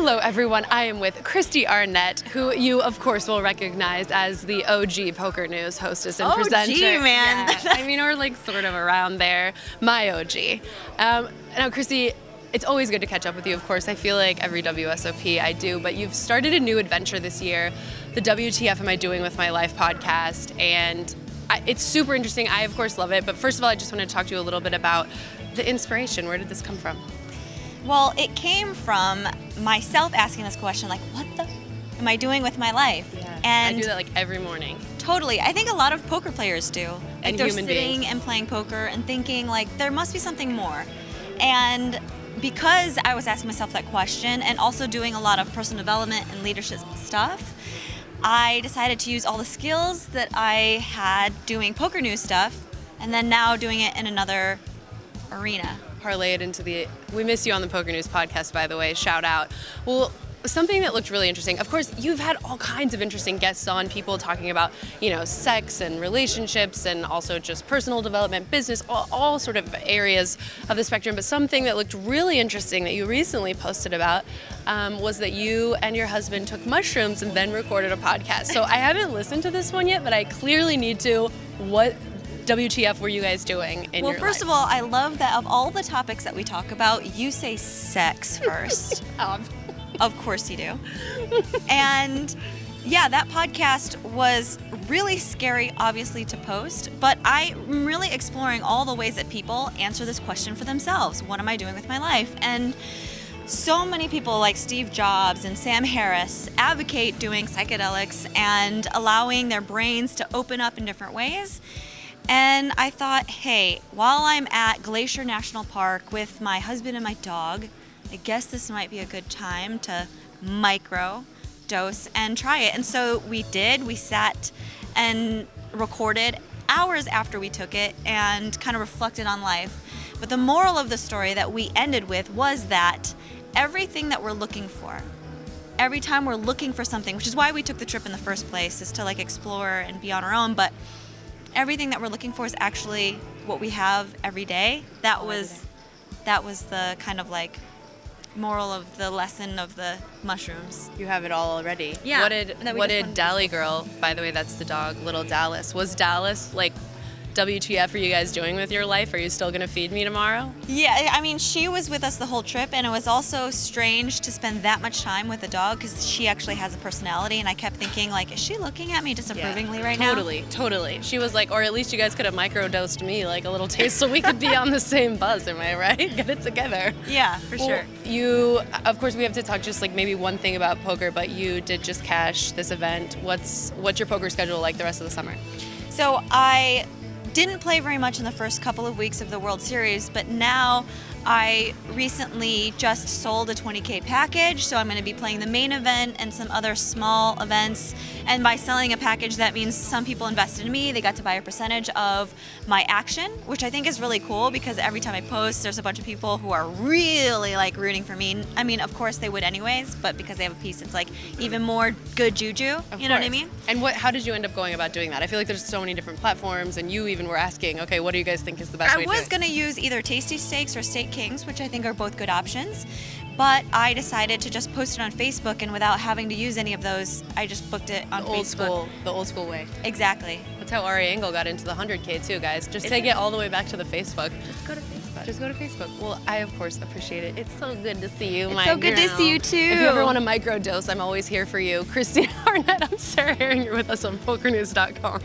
Hello, everyone. I am with Christy Arnett, who you, of course, will recognize as the OG Poker News hostess and presenter. OG, man. Yeah. I mean, or like sort of around there. My OG. Now, Christy, it's always good to catch up with you, of course. I feel like every WSOP I do, but you've started a new adventure this year, the WTF Am I Doing With My Life podcast, and it's super interesting. I, of course, love it. But first of all, I just want to talk to you a little bit about the inspiration. Where did this come from? Well, it came from myself asking this question, like, what the am I doing with my life? Yeah. And I do that like every morning. Totally. I think a lot of poker players do. Like And they're human sitting beings. and playing poker and thinking, like, there must be something more. And because I was asking myself that question and also doing a lot of personal development and leadership stuff, I decided to use all the skills that I had doing poker news stuff and then now doing it in another arena. Parlay it into we miss you on the Poker News podcast, by the way, shout out. Well, something that looked really interesting, of course, you've had all kinds of interesting guests on, people talking about, sex and relationships and also just personal development, business, all sort of areas of the spectrum. But something that looked really interesting that you recently posted about was that you and your husband took mushrooms and then recorded a podcast. So I haven't listened to this one yet, but I clearly need to. What WTF were you guys doing in your life? Well, first of all, I love that of all the topics that we talk about, you say sex first. Of course you do. And yeah, that podcast was really scary, obviously, to post, but I'm really exploring all the ways that people answer this question for themselves. What am I doing with my life? And so many people like Steve Jobs and Sam Harris advocate doing psychedelics and allowing their brains to open up in different ways. And I thought, hey, while I'm at Glacier National Park with my husband and my dog, I guess this might be a good time to micro dose and try it. And so we did. We sat and recorded hours after we took it and kind of reflected on life. But the moral of the story that we ended with was that everything that we're looking for, every time we're looking for something, which is why we took the trip in the first place, is to like explore and be on our own, but everything that we're looking for is actually what we have every day. That was the kind of like moral of the lesson of the mushrooms. You have it all already. Yeah. What did Dally Girl, by the way, that's the dog, little Dallas. Was Dallas like, WTF are you guys doing with your life? Are you still going to feed me tomorrow? Yeah, I mean, she was with us the whole trip, and it was also strange to spend that much time with the dog because she actually has a personality, and I kept thinking, like, is she looking at me disapprovingly right now? Totally. She was like, or at least you guys could have microdosed me, like a little taste, so we could be on the same buzz, am I right? Get it together. Yeah, for sure. You, of course, we have to talk just like maybe one thing about poker, but you did just cash this event. What's your poker schedule like the rest of the summer? So I didn't play very much in the first couple of weeks of the World Series, but now I recently just sold a $20K package, so I'm going to be playing the main event and some other small events. And by selling a package, that means some people invested in me. They got to buy a percentage of my action, which I think is really cool because every time I post, there's a bunch of people who are really like rooting for me. I mean, of course they would anyways, but because they have a piece, it's like even more good juju. You know what I mean? And how did you end up going about doing that? I feel like there's so many different platforms, and you even were asking, okay, what do you guys think is the best way to do it? I was going to use either Tasty Steaks or Steak Kings, which I think are both good options. But I decided to just post it on Facebook, and without having to use any of those, I just booked it on Facebook. The old school way. Exactly. That's how Ari Engel got into the 100K too, guys. Just take it all the way back to the Facebook. Just go to Facebook. Well, I, of course, appreciate it. It's so good to see you, It's so good to see you, too. If you ever want a microdose, I'm always here for you. Christy Arnett, I'm Sarah Herring. You're with us on PokerNews.com.